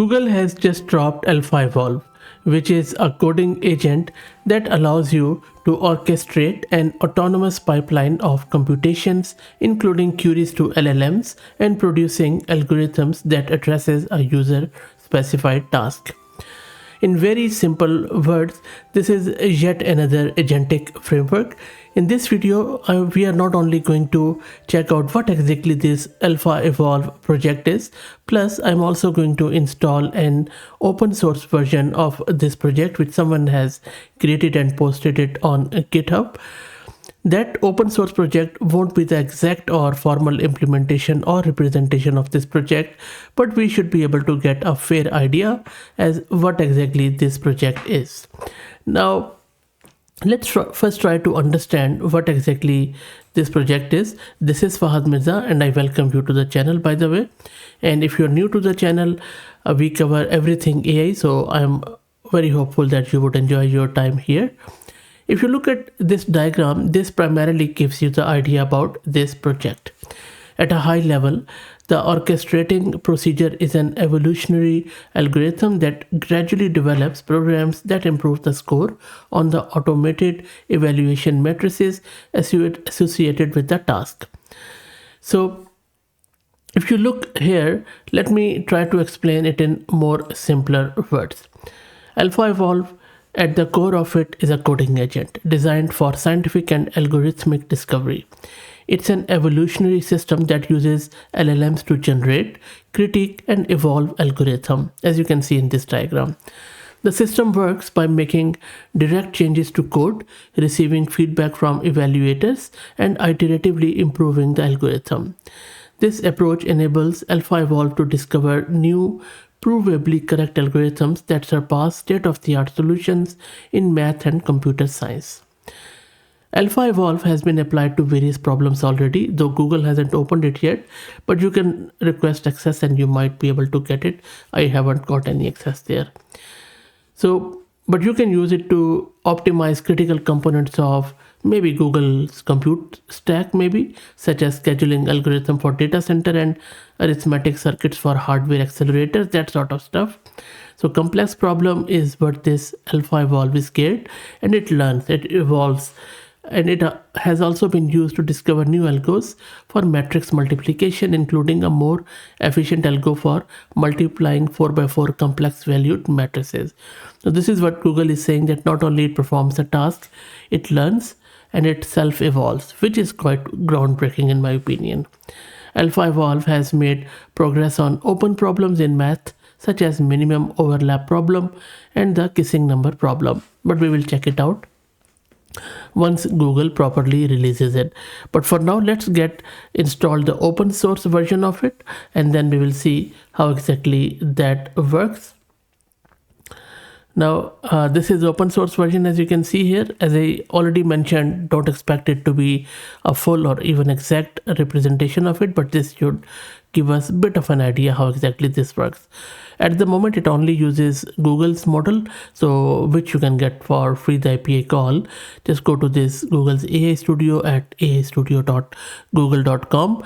Google has just dropped AlphaEvolve, which is a coding agent that allows you to orchestrate an autonomous pipeline of computations, including queries to LLMs and producing algorithms that addresses a user-specified task. In very simple words, this is yet another agentic framework. In this video, we are not only going to check out what exactly this AlphaEvolve project is, plus I'm also going to install an open source version of this project which someone has created and posted it on GitHub. That open source project won't be the exact or formal implementation or representation of this project, but we should be able to get a fair idea as what exactly this project is. Now, let's first try to understand what exactly this project is. This is Fahad Mirza and I welcome you to the channel, by the way. And if you're new to the channel, we cover everything AI, so I'm very hopeful that you would enjoy your time here. If you look at this diagram, this primarily gives you the idea about this project. At a high level, the orchestrating procedure is an evolutionary algorithm that gradually develops programs that improve the score on the automated evaluation matrices associated with the task. So, if you look here, let me try to explain it in more simpler words. AlphaEvolve, at the core of it, is a coding agent designed for scientific and algorithmic discovery. It's an evolutionary system that uses LLMs to generate, critique, and evolve algorithm, as you can see in this diagram. The system works by making direct changes to code, receiving feedback from evaluators, and iteratively improving the algorithm. This approach enables AlphaEvolve to discover new, provably correct algorithms that surpass state-of-the-art solutions in math and computer science. AlphaEvolve has been applied to various problems already, though Google hasn't opened it yet, but you can request access and you might be able to get it. I haven't got any access there. But you can use it to optimize critical components of maybe Google's compute stack, maybe, such as scheduling algorithm for data center and arithmetic circuits for hardware accelerators, that sort of stuff. So complex problem is what this AlphaEvolve is geared, and it learns, it evolves, and it has also been used to discover new algos for matrix multiplication, including a more efficient algo for multiplying 4x4 complex valued matrices. So this is what Google is saying, that not only it performs a task, it learns and it self-evolves, which is quite groundbreaking in my opinion. AlphaEvolve has made progress on open problems in math, such as minimum overlap problem and the kissing number problem, but we will check it out once Google properly releases it. But for now, let's get installed the open source version of it, and then we will see how exactly that works. Now, this is open source version, as you can see here. As I already mentioned, don't expect it to be a full or even exact representation of it, but this should give us a bit of an idea how exactly this works. At the moment, it only uses Google's model, so which you can get for free the API call. Just go to this Google's AI Studio at aistudio.google.com.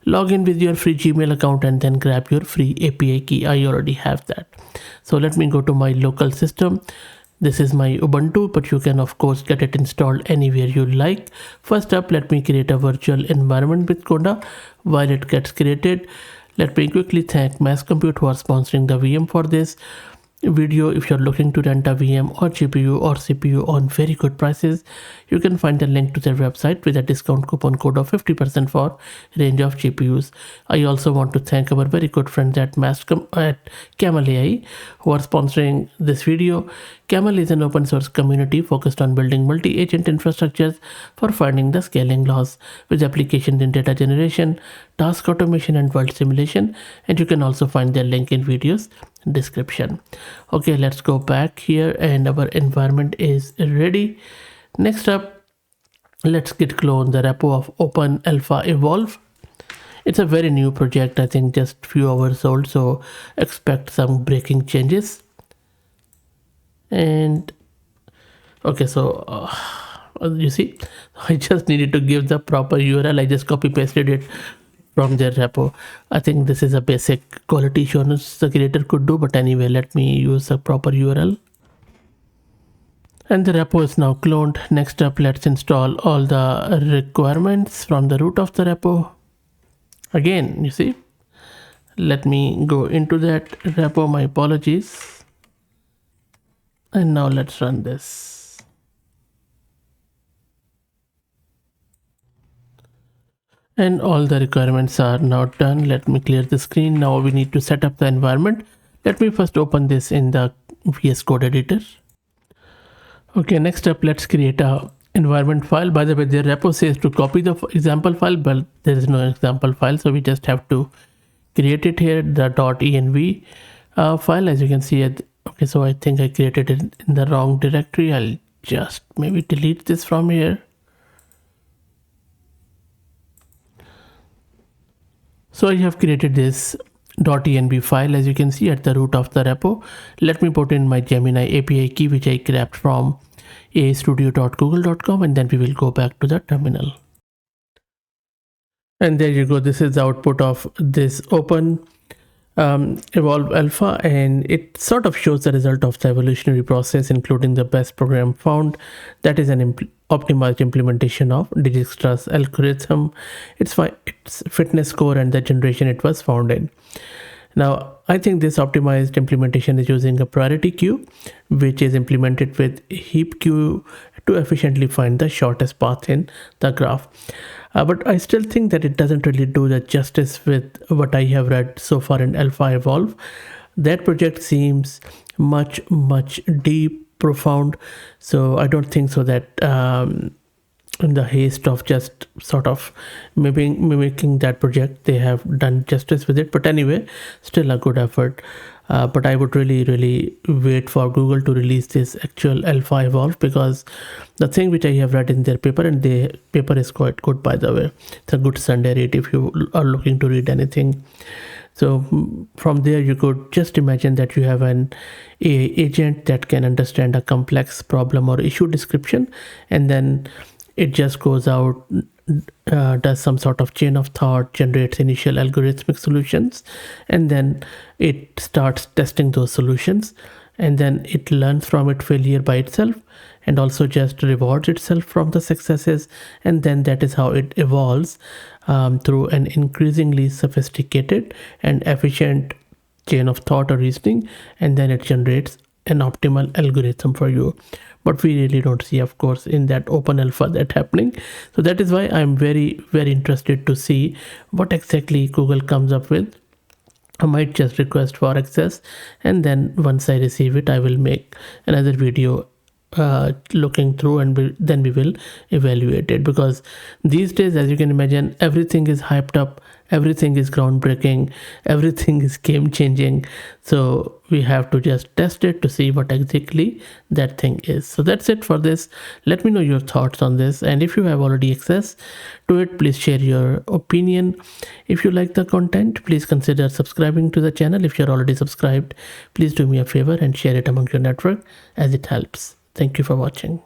Log in with your free Gmail account and then grab your free API key. I already have that. So let me go to my local system. This is my Ubuntu, but you can of course get it installed anywhere you like. First up, let me create a virtual environment with Conda. While it gets created, let me quickly thank Mass Compute who are sponsoring the VM for this video. If you're looking to rent a VM or GPU or CPU on very good prices, you can find the link to their website with a discount coupon code of 50% for range of GPUs. I also want to thank our very good friends at Camel AI who are sponsoring this video. Camel is an open source community focused on building multi-agent infrastructures for finding the scaling laws with applications in data generation, task automation and world simulation, and you can also find their link in videos description. Okay, let's go back here and our environment is ready. Next up, let's git clone the repo of Open-AlphaEvolve. It's a very new project, I think just few hours old, so expect some breaking changes. And okay, so you see, I just needed to give the proper URL. I just copy pasted it from their repo. I think this is a basic quality assurance the creator could do, but anyway, let me use a proper URL. And the repo is now cloned. Next up, let's install all the requirements from the root of the repo. Again, you see, let me go into that repo, my apologies. And now let's run this. And all the requirements are now done. Let me clear the screen. Now we need to set up the environment. Let me first open this in the VS Code editor. Okay, next up, let's create a environment file. By the way, the repo says to copy the example file, but there is no example file, so we just have to create it here, the .env file, as you can see. Okay, so I think I created it in the wrong directory. I'll just maybe delete this from here. So I have created this .env file, as you can see, at the root of the repo. Let me put in my Gemini API key, which I grabbed from astudio.google.com, and then we will go back to the terminal. And there you go. This is the output of this Open-Evolve Alpha, and it sort of shows the result of the evolutionary process, including the best program found. That is an optimized implementation of Dijkstra's algorithm. Its fitness score and the generation it was found in. Now, I think this optimized implementation is using a priority queue, which is implemented with heap queue to efficiently find the shortest path in the graph. But I still think that it doesn't really do the justice with what I have read so far in AlphaEvolve. That project seems much deep, profound. So I don't think so that in the haste of just sort of mimicking that project, they have done justice with it. But anyway, still a good effort. But I would really wait for Google to release this actual AlphaEvolve, because the thing which I have read in their paper, and the paper is quite good, by the way. It's a good Sunday read if you are looking to read anything. So from there, you could just imagine that you have an AI agent that can understand a complex problem or issue description, and then it just goes out, does some sort of chain of thought, generates initial algorithmic solutions, and then it starts testing those solutions, and then it learns from its failure by itself, and also just rewards itself from the successes, and then that is how it evolves through an increasingly sophisticated and efficient chain of thought or reasoning, and then it generates an optimal algorithm for you. But we really don't see, of course, in that open alpha that happening. So that is why I'm very interested to see what exactly Google comes up with. I might just request for access, and then once I receive it, I will make another video looking through, and then we will evaluate it. Because these days, as you can imagine, everything is hyped up, everything is groundbreaking, everything is game changing. So we have to just test it to see what exactly that thing is. So that's it for this. Let me know your thoughts on this, and if you have already access to it, please share your opinion. If you like the content, please consider subscribing to the channel. If you're already subscribed, please do me a favor and share it among your network, as it helps. Thank you for watching.